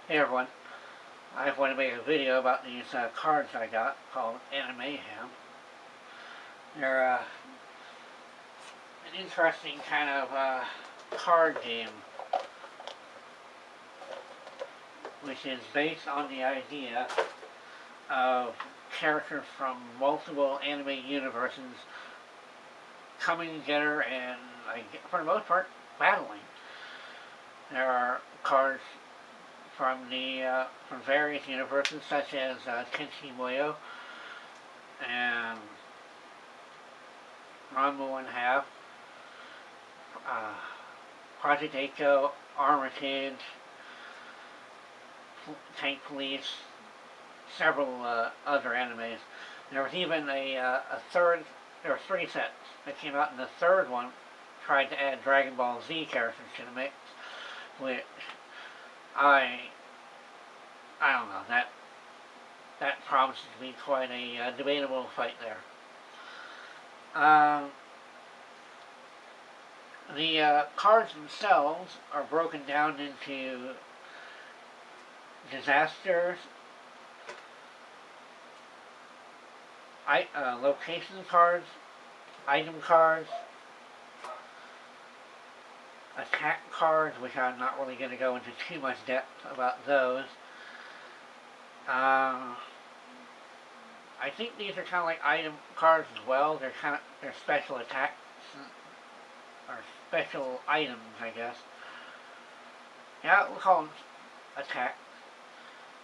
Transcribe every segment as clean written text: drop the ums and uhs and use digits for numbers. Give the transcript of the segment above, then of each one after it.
Hey everyone, I want to make a video about these cards I got called Ani-Mayhem. They're an interesting kind of card game, which is based on the idea of characters from multiple anime universes coming together and, for the most part, battling. There are cards from various universes, such as Tenchi Muyo and Ranma 1/2, Project Echo, Armitage, Tank Police, several other animes. There was even a third. There were 3 sets that came out, and the third one tried to add Dragon Ball Z characters to the mix, which I don't know, that promises to be quite a debatable fight there. The cards themselves are broken down into disasters, location cards, item cards, attack cards, which I'm not really going to go into too much depth about those. I think these are kind of like item cards as well. They're special attacks or special items, I guess. Yeah, we'll call them attack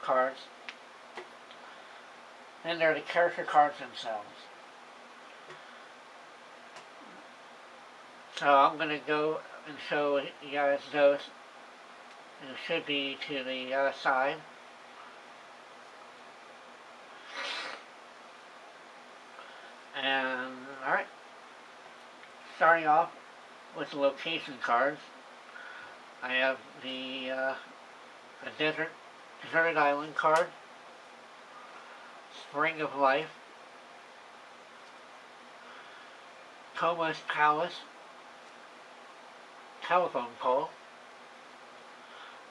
cards. And they're the character cards themselves. So I'm going to go and show you guys those. It should be to the side. And, alright. Starting off with the location cards, I have the Deserted Island card, Spring of Life, Toma's Palace, Telephone Pole,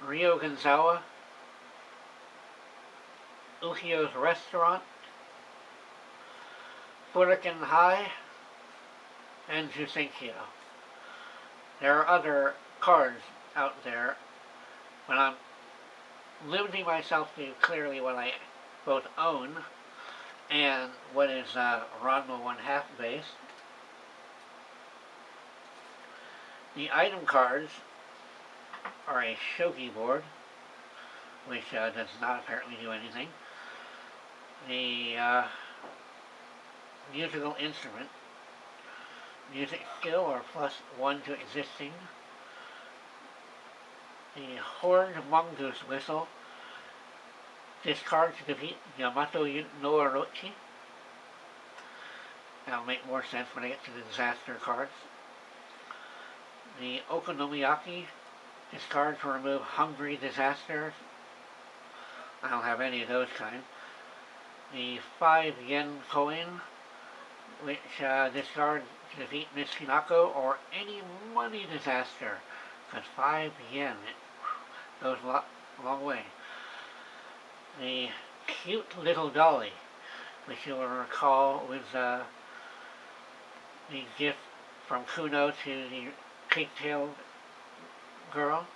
Rio Gonzawa, Ukio's Restaurant, Furiken High, and Jusenkyo. There are other cards out there, but I'm limiting myself to clearly what I both own and what is Ranma 1/2 base. The item cards are a shogi board, which does not apparently do anything. The musical instrument, music skill or +1 to existing. The horned mongoose whistle, discard to defeat Yamato no Orochi. That'll make more sense when I get to the disaster cards. The okonomiyaki, discard to remove hungry disasters. I don't have any of those kind. The 5 yen coin, which discard to defeat Miss Hinako or any money disaster. Because 5 yen, it goes a long way. The cute little dolly, which you'll recall was the gift from Kuno to the pigtailed girl.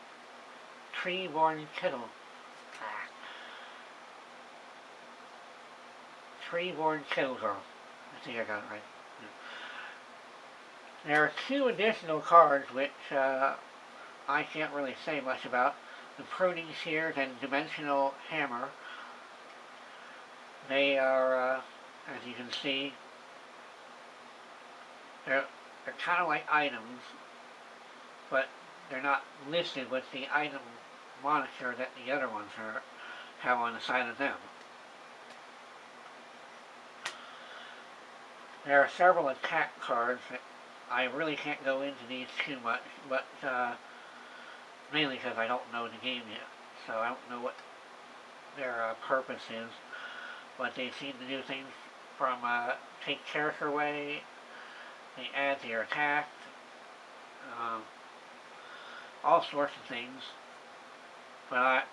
Tree-born kettle. Tree-born kettle girl. I think I got it right. There are 2 additional cards which I can't really say much about. The pruning shears and dimensional hammer. They are, as you can see, they're kind of like items, but they're not listed with the item moniker that the other ones have on the side of them. There are several attack cards that I really can't go into these too much, but mainly because I don't know the game yet, so I don't know what their purpose is. But they seem to do things from take character away, they add to your attack, all sorts of things. But like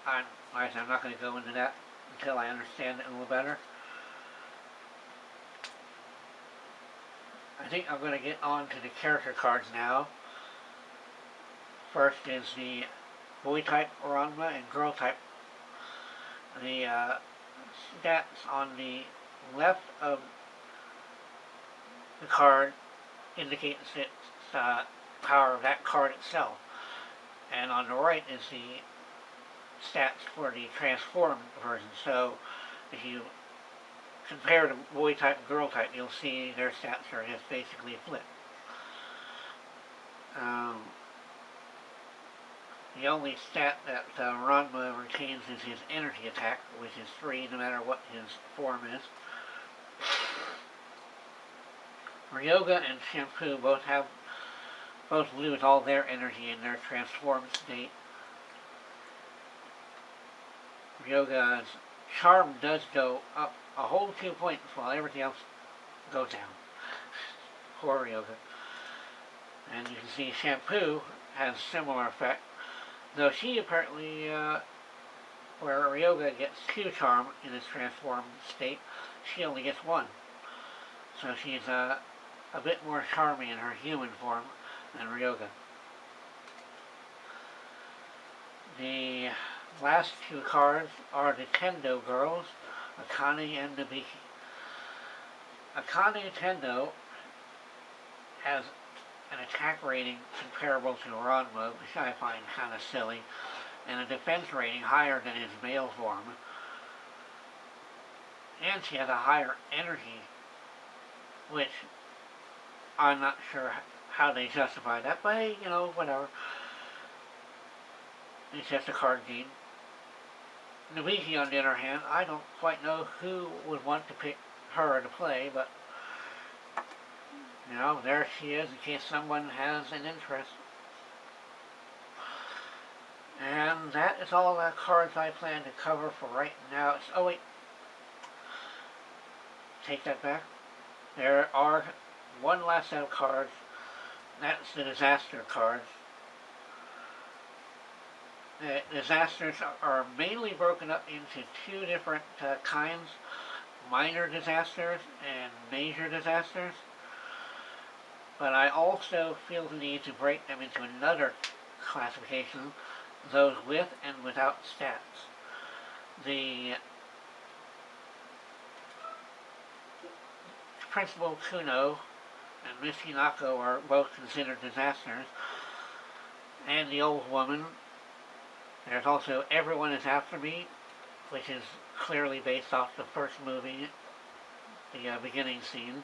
I said, I'm not going to go into that until I understand it a little better. I think I'm going to get on to the character cards now. First is the boy type Ranma and girl type. The stats on the left of the card indicates its power of that card itself. And on the right is the stats for the transformed version. So if you compare the boy type and girl type, you'll see their stats are just basically flipped. The only stat that Ranma retains is his energy attack, which is 3 no matter what his form is. Ryoga and Shampoo both lose all their energy in their transformed state. Ryoga's charm does go up a whole 2 points while everything else goes down. Poor Ryoga. And you can see Shampoo has a similar effect, though she apparently, where Ryoga gets 2 charm in his transformed state, she only gets 1. So she's a bit more charming in her human form than Ryoga. The last 2 cards are the Tendo girls, Akane and Nabiki. Akane Tendo has an attack rating comparable to Ranma, which I find kind of silly, and a defense rating higher than his male form. And she has a higher energy, which I'm not sure how they justify that, but hey, you know, whatever. It's just a card game. Nabiki, on the other hand, I don't quite know who would want to pick her to play, but you know, there she is in case someone has an interest. And that is all the cards I plan to cover for right now. Oh wait, take that back. There are one last set of cards. That's the disaster cards. Disasters are mainly broken up into 2 different kinds: minor disasters and major disasters. But I also feel the need to break them into another classification, those with and without stats. The Principal Kuno and Miss Hinako are both considered disasters, and the old woman. There's also Everyone Is After Me, which is clearly based off the first movie, the beginning scene,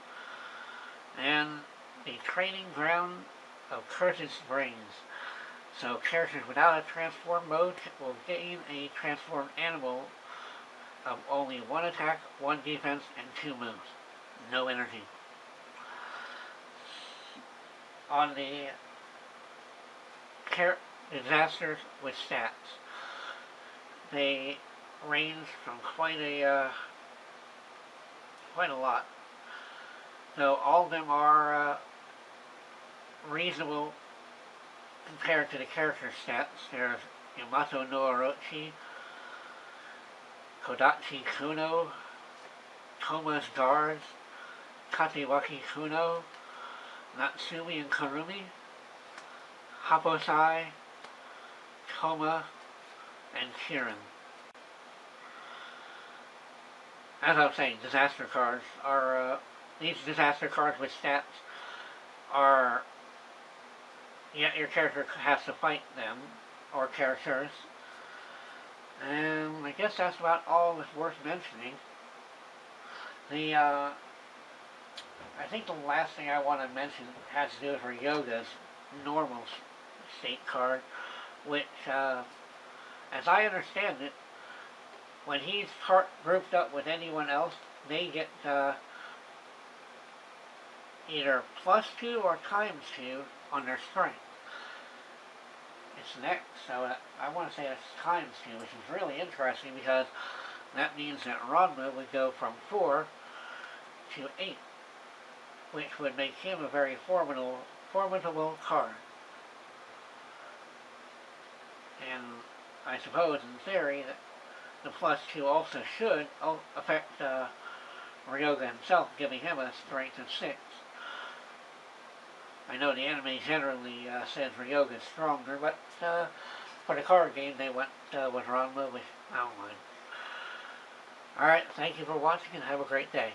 and the Training Ground of Curtis Brains. So characters without a transform mode will gain a transformed animal of only 1 attack, 1 defense, and 2 moves. No energy. On the disasters with stats, they range from quite a lot. Though all of them are reasonable compared to the character stats. There's Yamato no Orochi, Kodachi Kuno, Toma's Guards, Katewaki Kuno, Natsumi and Karumi, Haposai, Toma, and Kirin. As I was saying, disaster cards are, these disaster cards with stats are, yeah, your character has to fight them, or characters. And I guess that's about all that's worth mentioning. I think the last thing I want to mention has to do with Ryoga's normal state card, which, as I understand it, when he's grouped up with anyone else, they get either +2 or ×2 on their strength. It's next, so I want to say it's ×2, which is really interesting because that means that Ranma would go from 4 to 8, which would make him a very formidable card. And I suppose in theory that the plus 2 also should affect Ryoga himself, giving him a strength of 6. I know the anime generally says Ryoga is stronger, but for the card game they went with Ranma, which I don't mind. Alright, thank you for watching and have a great day.